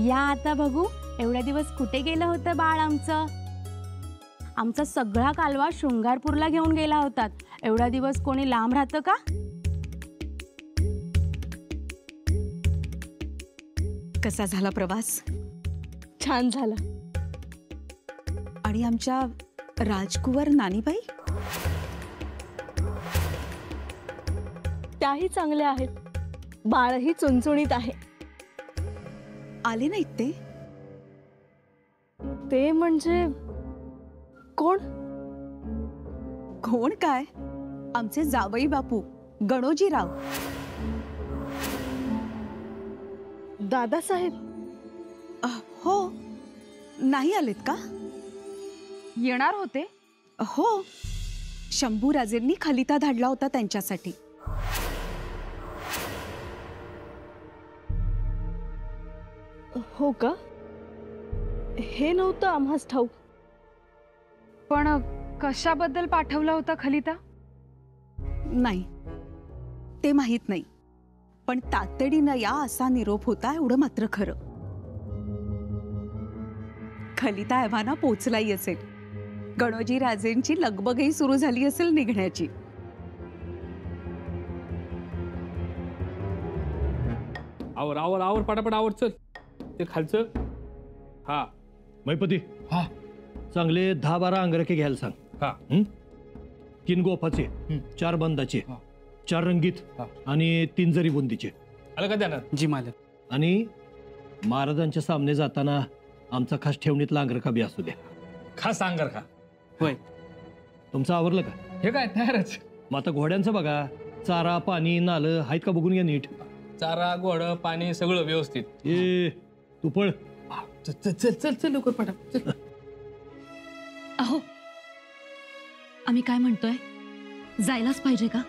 या आता बघू, एवढ्या दिवस कुठे गेलं होतं बाळ आमचं? आमचा सगळा कालवा शृंगारपूरला घेऊन गेला होतात. एवढ्या दिवस कोणी लांब राहतं का? कसा झाला प्रवास? छान झाला. आणि आमच्या राजकुवर नानीबाई? त्याही चांगल्या आहेत. बाळही चुणचुणीत आहे. आले नाहीत ते? ते म्हणजे कोण? कोण काय, आमचे जावई बापू गणोजीराव. दादासाहेब? हो. नाही आलेत का? येणार होते. हो, शंभूराजेंनी खलिता धाडला होता त्यांच्यासाठी. हो का? हे नव्हतं आम्हास ठाऊक. पण कशाबद्दल पाठवला होता खलिता? नाही, ते माहित नाही. पण तातडीनं या असा निरोप होता एवढं मात्र खरं. खलिता एव्हाना पोचलाही असेल. गणोजी राजेंची लगबगही सुरू झाली असेल निघण्याची. आवर आवर आवर पटापट आवर. चल ते खालचं. हा मैपती, हा चांगले 10-12 अंगरखे घ्यायला सांग. हा 3 गोफाचे, 4 बंदाचे, हा. 4 रंगीत हा. आणि 3 जरी बुंदीचे. आलं का त्यानं? जी मालक. आणि महाराजांच्या सामने जाताना आमचा खास ठेवणीतला अंगरखा बी असू द्या. खास अंगर खा. होय. तुमचं आवरलं का? हे काय तयारच. मग आता घोड्यांचं बघा, चारा पाणी नालं आहेत का बघून घ्या नीट. चारा गोड पाणी सगळं व्यवस्थित. ए तू पळ. चल चल चल चल चल लवकर पटापट चल. अहो, आम्ही काय म्हणतोय, जायलाच पाहिजे का?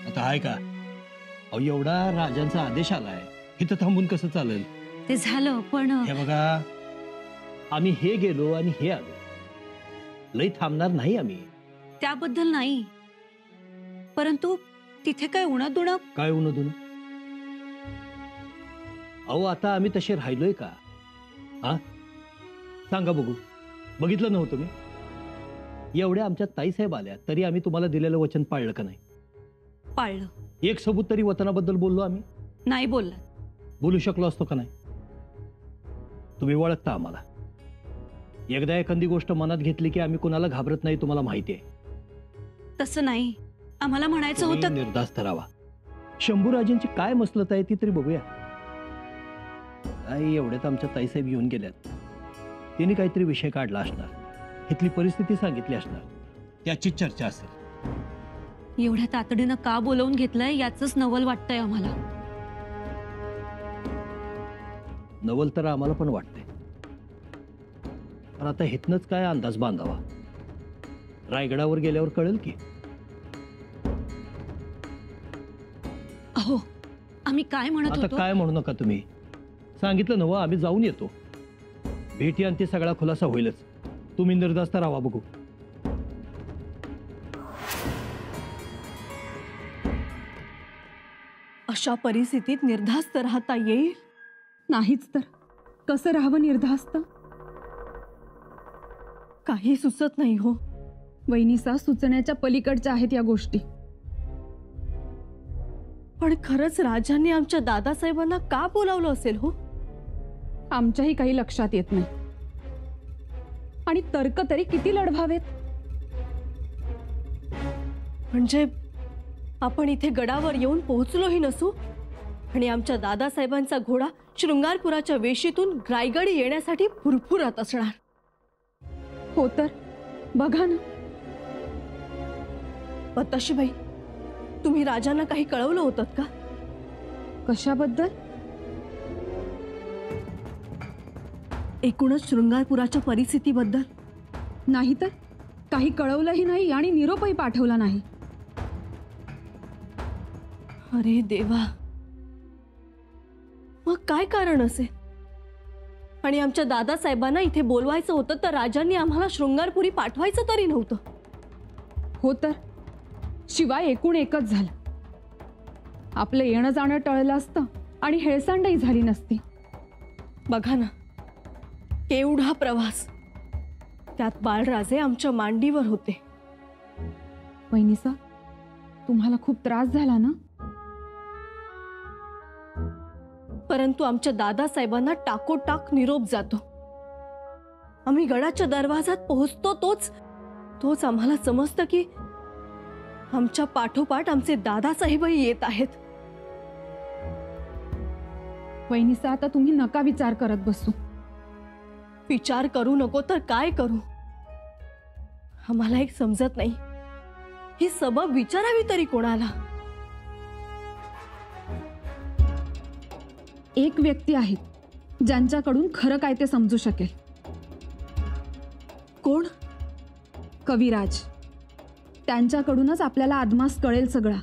आता आहे का? अहो, एवढा राजांचा आदेश आलाय, इथं थांबून कसं चालेल? ते झालं, पण हे बघा, आम्ही हे गेलो आणि हे आलो, लई थांबणार नाही आम्ही. त्याबद्दल नाही, परंतु तिथे काय उणं काय उन्हा. अहो, आता आम्ही तसे राहिलोय का? हा सांगा बघू. बघितलं नव्हतं मी? एवढ्या आमच्या ताईसाहेब आल्या तरी आम्ही तुम्हाला दिलेलं वचन पाळलं का नाही? पाळलं. एक सबूत तरी वतनाबद्दल बोललो आम्ही? नाही बोलला. बोलू शकलो असतो का नाही? तुम्ही ओळखता आम्हाला. एकदा एखादी गोष्ट मनात घेतली की आम्ही कुणाला घाबरत नाही, तुम्हाला माहिती आहे. तसं नाही, आम्हाला म्हणायचं होतं. निर्धास्त राहावा. शंभूराजेंची काय मसलत आहे ती तरी बघूया. आई एवढ्यात आमच्या ताईसाहेब येऊन गेल्यात. त्यांनी काहीतरी विषय काढला असणार, इथली परिस्थिती सांगितली असणार, त्याची चर्चा असेल. एवढ्या तातडीनं का बोलवून घेतलंय याचंच नवल वाटतंय आम्हाला. नवल तर आम्हाला पण वाटतंय, पण आता हितनच काय अंदाज बांधावा? रायगडावर गेल्यावर कळेल की. अहो, आम्ही काय म्हणत आता होतो? काय म्हणू नका तुम्ही. सांगितलं नवं, आम्ही जाऊन येतो. भेटी आणि ते सगळा खुलासा होईलच. तुम्ही निर्धास्त राहा बघू. अशा परिस्थितीत निर्धास्त राहता येईल? नाहीच तर कसं राहावं निर्धास्त? काही सुचत नाही हो. वहिनीसा सुचण्याच्या पलीकडच्या आहेत या गोष्टी. पण खरंच राजांनी आमच्या दादासाहेबांना का बोलावलं असेल हो? आमच्याही काही लक्षात येत नाही. आणि तर्क तरी किती लढवावेत? म्हणजे आपण इथे गडावर येऊन पोहोचलोही नसू आणि आमच्या दादासाहेबांचा घोडा शृंगारपुराच्या वेशीतून रायगड येण्यासाठी फुरफुरत असणार. हो तर बघा ना. पताशीबाई, तुम्ही राजांना काही कळवलं होतं का? कशाबद्दल? एकूणच शृंगारपुराच्या परिस्थितीबद्दल. नाही तर काही कळवलंही नाही आणि निरोपही पाठवला नाही. अरे देवा, मग काय कारण असेल? आणि आमच्या दादासाहेबांना इथे बोलवायचं होतं तर राजांनी आम्हाला शृंगारपुरी पाठवायचं तरी नव्हतं. हो तर शिवाय एकूण एकच झालं. आपलं येणं जाणं टळलं असतं आणि हेळसांडही झाली नसती. बघा ना, केवढा प्रवास, त्यात बाळराजे आमच्या मांडीवर होते. वहिनीसा, तुम्हाला खूप त्रास झाला ना? परंतु आमच्या दादासाहेबांना टाकोटाक निरोप जातो. आम्ही गडाच्या दरवाजात पोहोचतो तोच आम्हाला समजतं की आमच्या पाठोपाठ आमचे दादासाहेबही येत आहेत. वहिनीसा, आता तुम्ही नका विचार करत बसू. विचार करू नको तर काय करू, आम्हाला एक समजत नाही. ही सबब विचारावी तरी कोणाला? एक व्यक्ती आहे ज्यांच्याकडून खरं काय ते समजू शकेल. कोण? कविराज. त्यांच्याकडूनच आपल्याला आदमास कळेल सगळा.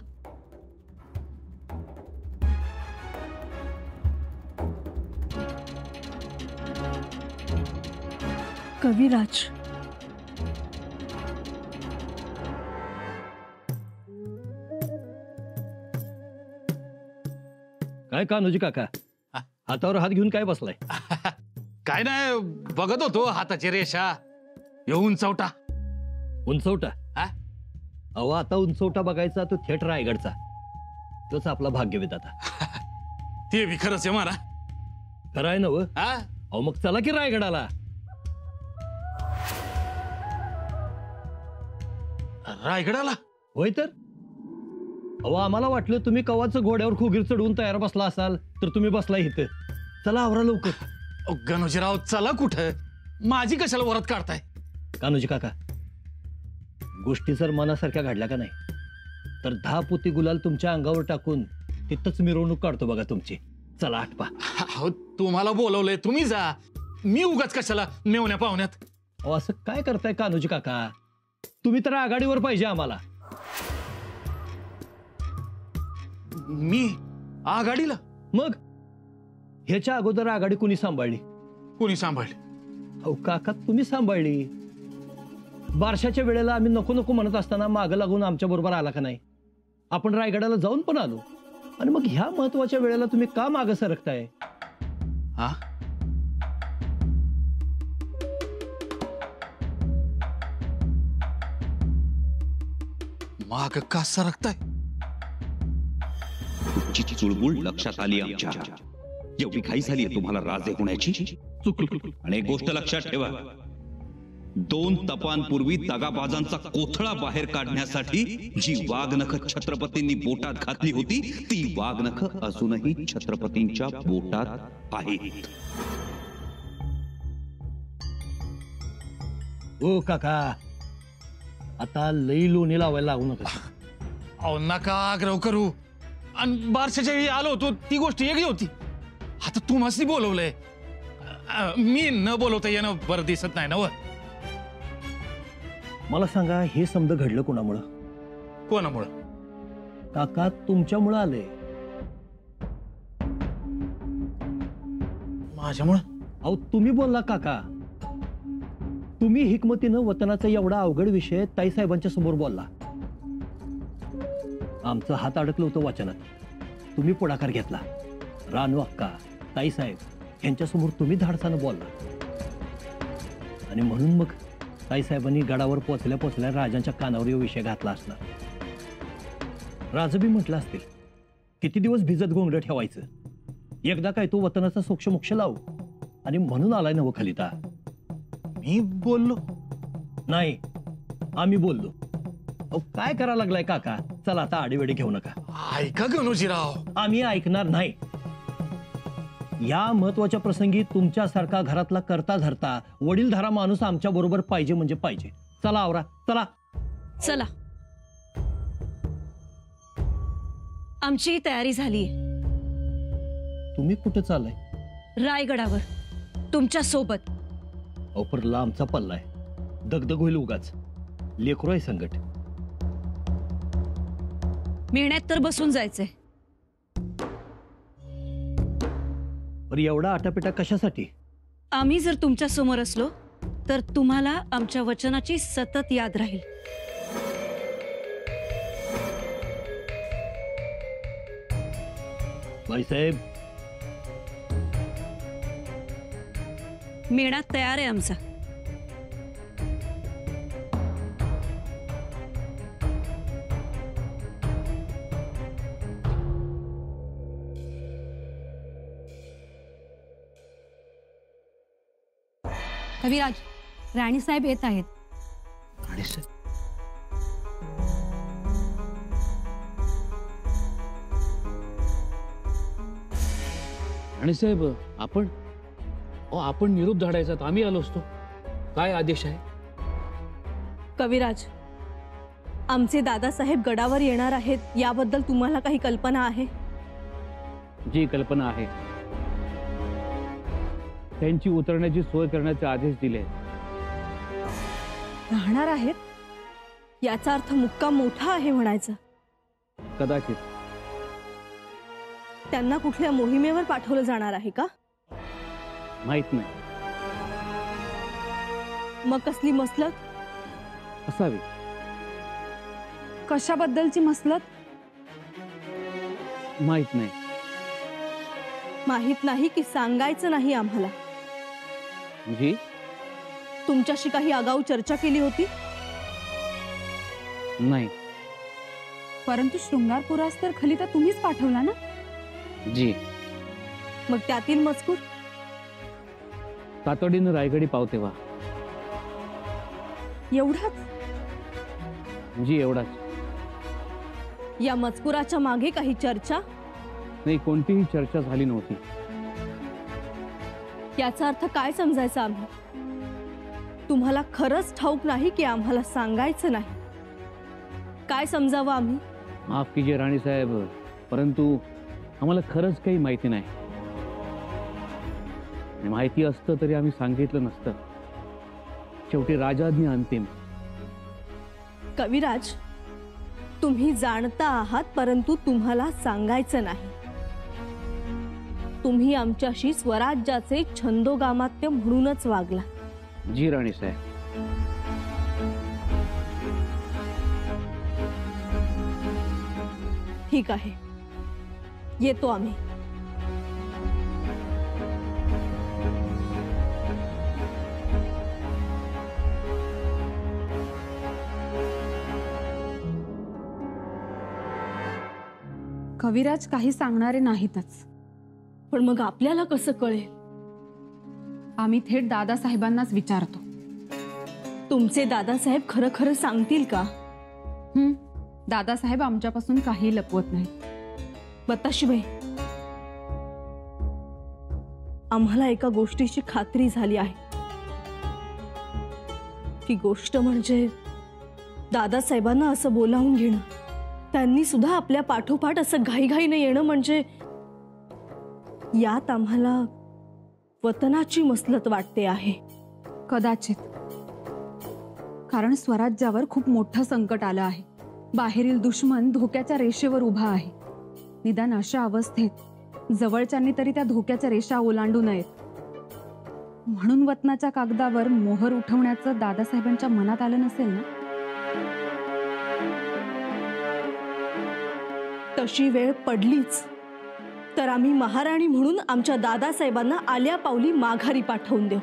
कविराज. काय कान्होजी काका, हातावर हात घेऊन काय बसलाय? काय नाही, बघत होतो हाताची रेषा. येऊन चौटा. उंचवटा? हा? अहो, आता उंचवटा बघायचा तो थेट रायगडचा. तोच आपला भाग्य विधाता. ते बी खरंच आहे मला. खरं आहे ना व? हा? अहो मग चला की रायगडाला. रायगडाला? होय तर. अहो, आम्हाला वाटलं तुम्ही कवाच घोड्यावर खुगीर चढवून तयार बसला असाल तर तुम्ही बसला इथं. चला आवरा लवकर. गणोजीराव, चला कुठं? माझी कशाला वरात काढताय? कान्होजी काका, गोष्टी जर मनासारख्या घडल्या का नाही तर 10 पोती गुलाल तुमच्या अंगावर टाकून तिथंच मिरवणूक काढतो बघा तुमची. चला आटपा. अहो, तुम्हाला बोलवलंय, तुम्ही जा. मी उगाच कशाला मेवण्या पाहुण्यात? अहो, असं काय करताय कान्होजी काका? तुम्ही तर आघाडीवर पाहिजे आम्हाला. मी आघाडीला? मग ह्याच्या अगोदर आघाडी कुणी सांभाळली? कोणी सांभाळली? अहो काका, तुम्ही सांभाळली. बारशाच्या वेळेला आम्ही नको नको म्हणत असताना मागं लागून आमच्या बरोबर आला का नाही? आपण रायगडाला जाऊन पण आलो. आणि मग ह्या महत्वाच्या वेळेला तुम्ही का मागं सरकताय? हा? माग का सरकताय? तुमची चुळबुळ लक्षात आली आमच्या. एवढी घाई झाली तुम्हाला राजे होण्याची. आणि एक गोष्ट लक्षात ठेवा, 2 तपांपूर्वी दगाबाजांचा कोथळा बाहेर काढण्यासाठी जी वाघनख छत्रपतींनी बोटात घातली होती ती वाघनख अजूनही छत्रपतींच्या बोटात आहेत. ओ काका, आता लई लोणी लावायला लागू नका. अहो नका आग्रह करू. आणि बारशाच्या वेळी आलो होतो ती गोष्ट वेगळी होती. आता तुम्हाला बोलवलंय. मी न बोलवता येणं बरं दिसत नाही ना व. मला सांगा, हे समज घडलं कोणामुळं? कोणामुळं? काका, तुमच्यामुळं आलंय. माझ्यामुळं? अहो तुम्ही बोलला काका. तुम्ही हिकमतीनं वतनाचा एवढा अवघड विषय ताईसाहेबांच्या समोर बोलला. आमचं हात अडकलं होतं वचनात. तुम्ही पुढाकार घेतला. रानू अक्का, ताईसाहेब यांच्यासमोर तुम्ही धाडसानं बोलला. आणि म्हणून मग ताईसाहेबांनी गडावर पोचल्या राजांच्या कानावर यो विषय घातला असला. राजबी म्हटलं असतील, किती दिवस भिजत घोंगडं ठेवायचं, एकदा काय तो वतनाचा सोक्षमोक्ष लावू. आणि म्हणून आलाय नव खलिता. मी बोललो नाही, आम्ही बोललो. अहो काय करा लागलाय काका? चला आता आडीवेडी घेऊ नका. ऐका गणोजीराव, आम्ही ऐकणार नाही. या महत्वाच्या प्रसंगी तुमच्यासारखा घरातला करता धरता वडीलधारा माणूस आमच्या बरोबर पाहिजे म्हणजे पाहिजे. चला आवरा, चला. चला, आमची तयारी झाली. तुम्ही कुठे चाललाय? रायगडावर तुमच्या सोबत. अहो लांबचा पल्ला आहे, दगदग होईल उगाच. लेकरू आहे संकट. मेहण्यात तर बसून जायचंय. पर एवढा आटापिटा कशासाठी? आम्ही जर तुमच्या समोर असलो तर तुम्हाला आमच्या वचनाची सतत याद राहील. बाईसाहेब, मेणा तयार आहे आमचा. कविराज, राणीसाहेब येत आहेत. राणीसाहेब, आपण आपण निरोप धाडायचा, आम्ही आलो असतो. काय आदेश आहे? कविराज, आमचे दादासाहेब गडावर येणार आहेत याबद्दल तुम्हाला काही कल्पना आहे? जी कल्पना आहे त्यांची उतरण्याची सोय करण्याचे आदेश दिले. राहणार आहेत याचा अर्थ मुक्काम मोठा आहे म्हणायचं. कदाचित. त्यांना कुठल्या मोहिमेवर पाठवलं जाणार आहे का? माहित नाही. मग कसली मसलत असावी. कशाबद्दलची मसलत? माहित नाही. माहित नाही की सांगायचं नाही आम्हाला? जी तुमच्याशी काही आगाऊ चर्चा केली होती? नाही. परंतु शृंगारपुरास तर खलिता तुम्हीच पाठवला ना? जी. मग त्यातील मजकूर? तातडीनं रायगडी पावते व्हा. एवढाच? जी एवढाच. या मजकुराच्या मागे काही चर्चा? नाही, कोणतीही चर्चा झाली नव्हती. याचा अर्थ काय समजायचा आम्ही? तुम्हाला खरंच ठाऊक नाही की आम्हाला सांगायचं नाही? काय समजावं आम्ही? माफ कीजिए राणीसाहेब, परंतु आम्हाला खरंच काही माहिती नाही. माहिती असतं तरी आम्ही सांगितलं नसतं. शेवटी राजाज्ञा अंतिम. कविराज, तुम्ही जाणता आहात परंतु तुम्हाला सांगायचं नाही. तुम्ही आमच्याशी स्वराज्याचे छंदोगामात्य म्हणूनच वागला. जी राणीसाहेब. ठीक आहे, येतो आम्ही. कविराज काही सांगणारे नाहीतच. पण मग आपल्याला कसं कळेल? आम्ही थेट दादासाहेबांनाच विचारतो. तुमचे दादासाहेब खरं खरं सांगतील का? दादासाहेब आमच्यापासून काही लपवत नाही. बताशीबाई, आम्हाला एका गोष्टीची खात्री झाली आहे. ती गोष्ट म्हणजे दादासाहेबांना असं बोलावून घेणं, त्यांनी सुद्धा आपल्या पाठोपाठ असं घाईघाईने येणं म्हणजे यात आम्हाला वतनाची मसलत वाटते आहे. कदाचित. कारण स्वराज्यावर खूप मोठं संकट आलं आहे. बाहेरील दुश्मन धोक्याच्या रेषेवर उभा आहे. निदान अशा अवस्थेत जवळच्यांनी तरी त्या धोक्याच्या रेषा ओलांडू नयेत. म्हणून वतनाच्या कागदावर मोहर उठवण्याचं दादासाहेबांच्या मनात आलं नसेल ना? तशी वेळ पडलीच तर आम्ही महाराणी म्हणून आमच्या दादासाहेबांना आल्या पावली माघारी पाठवून देऊ.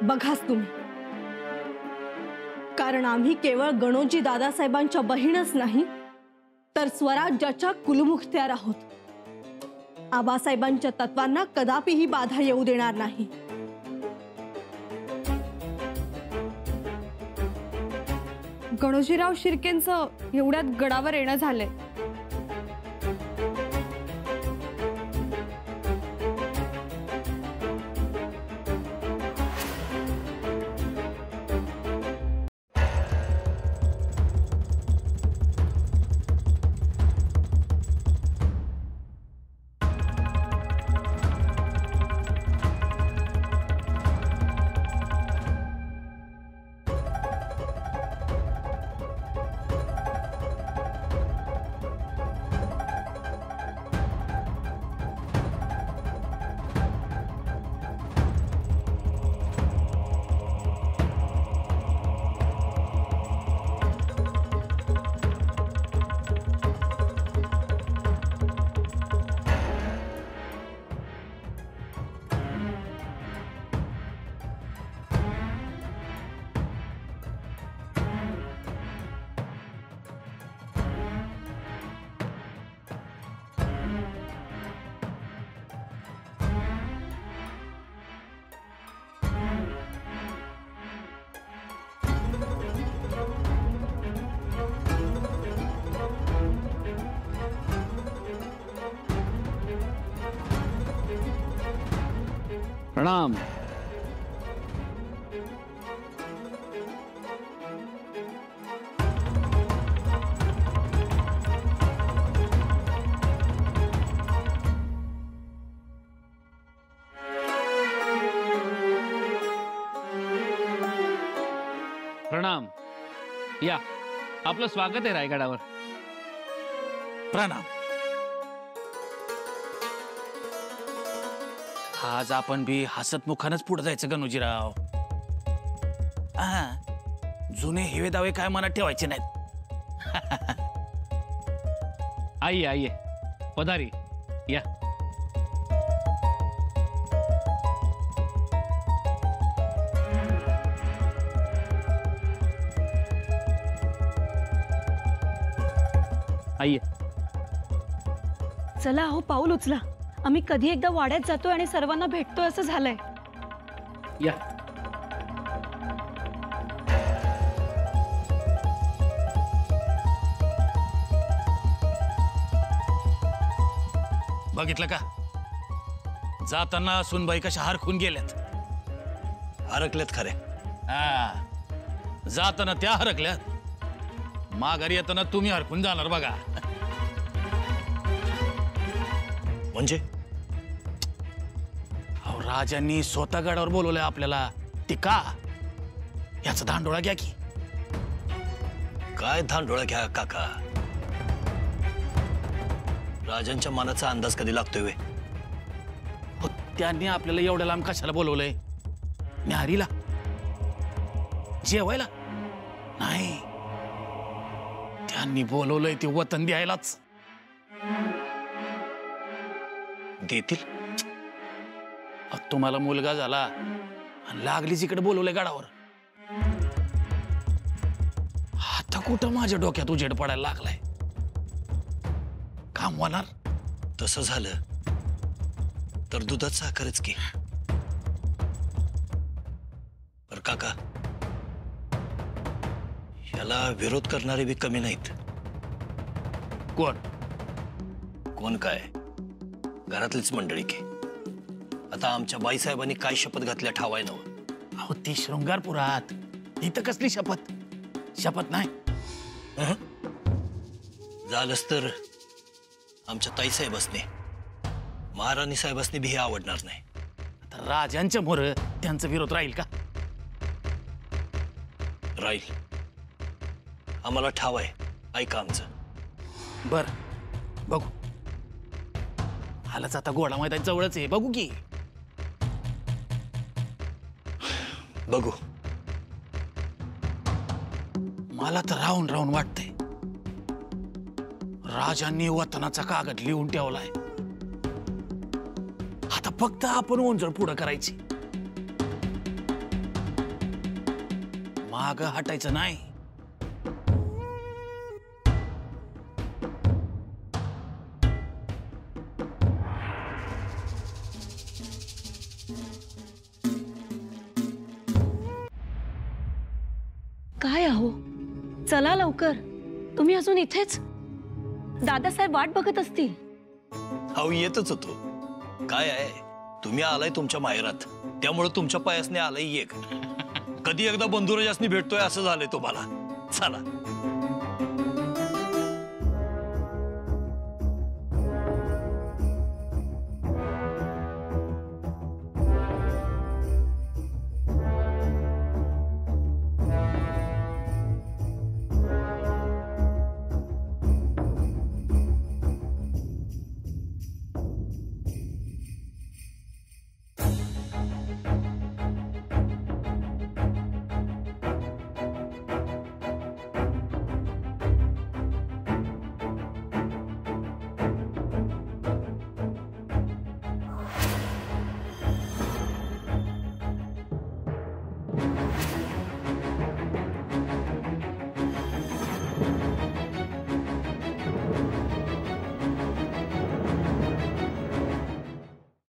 बघाच तुम्ही. कारण आम्ही केवळ गणोजी दादासाहेबांच्या बहीणच नाही तर स्वराज्याच्या कुलमुखत्यार आहोत. आबासाहेबांच्या तत्वांना कदापिही बाधा येऊ देणार नाही. गणोजीराव शिर्केंचं एवढ्यात गडावर येणं झालंय. प्रणाम. प्रणाम. या, आपलं स्वागत आहे रायगडावर. प्रणाम. आज आपण बी हसतमुखानच पुढे जायचं गणोजीराव. जुने हिवे दावे काय मनात ठेवायचे नाहीत. आइये आइये, पधारी. या. आइये. चला हो, पाऊल उचला. आम्ही कधी एकदा वाड्यात जातोय आणि सर्वांना भेटतोय असं झालंय. या. बघितलं का, जाताना सुनबाई कशा हरखून गेल्यात. हरकल्यात खरे. जाताना त्या हरकल्यात, माघारी येताना तुम्ही हरकून जाणार बघा. म्हणजे अहो, राजांनी स्वतः गडावर बोलवलंय आपल्याला. ते का, याचा धांडोळा घ्या की. काय धांडोळा घ्या काका. राजांच्या मनाचा अंदाज कधी लागतोय वे? हो, त्यांनी आपल्याला एवढ्या लांब कशाला बोलवलंय? न्याहारीला, जेवायला नाही. त्यांनी बोलवलंय ते वतन द्यायलाच. देतील. तुम्हाला मुलगा झाला आणि लागलीच इकडे बोलवलंय गडावर. आता कुठं माझ्या डोक्यात उजेड पडायला लागलाय. काम होणार? तसं झालं तर दुधात साखरच की. पर काका, याला विरोध करणारे बी कमी नाहीत. कोण? कोण काय, घरातलीच मंडळी की. आता आमच्या बाईसाहेबांनी काय शपथ घातल्या ठावाय नव. अहो, ती शृंगारपुरात. इथं कसली शपथ? शपथ नाही. झालंच तर आमच्या ताईसाहेबांनी, महाराणी साहेबांनी बी हे आवडणार नाही. आता राजांच्या मोर त्यांचा विरोध राहील का? राहील. आम्हाला ठाव आहे. ऐका आमचं. बर, बघू. हालच आता घोडा मैदान जवळच आहे. बघू की. बघू. मला तर राहून राहून वाटतंय राजांनी वतनाचा कागद लिहून ठेवलाय. आता फक्त आपण ओंजळ पुढं करायची. माग हटायचं नाही. काय आहो, चला लवकर. तुम्ही अजून इथेच? दादासाहेब वाट बघत असतील. अहो, येतच होतो. काय आहे, तुम्ही आलाय तुमच्या माहेरात, त्यामुळे तुमच्या पायासने आलाय एक. कधी एकदा बंधुराजासनी भेटतोय असं झालंय तुम्हाला. चला.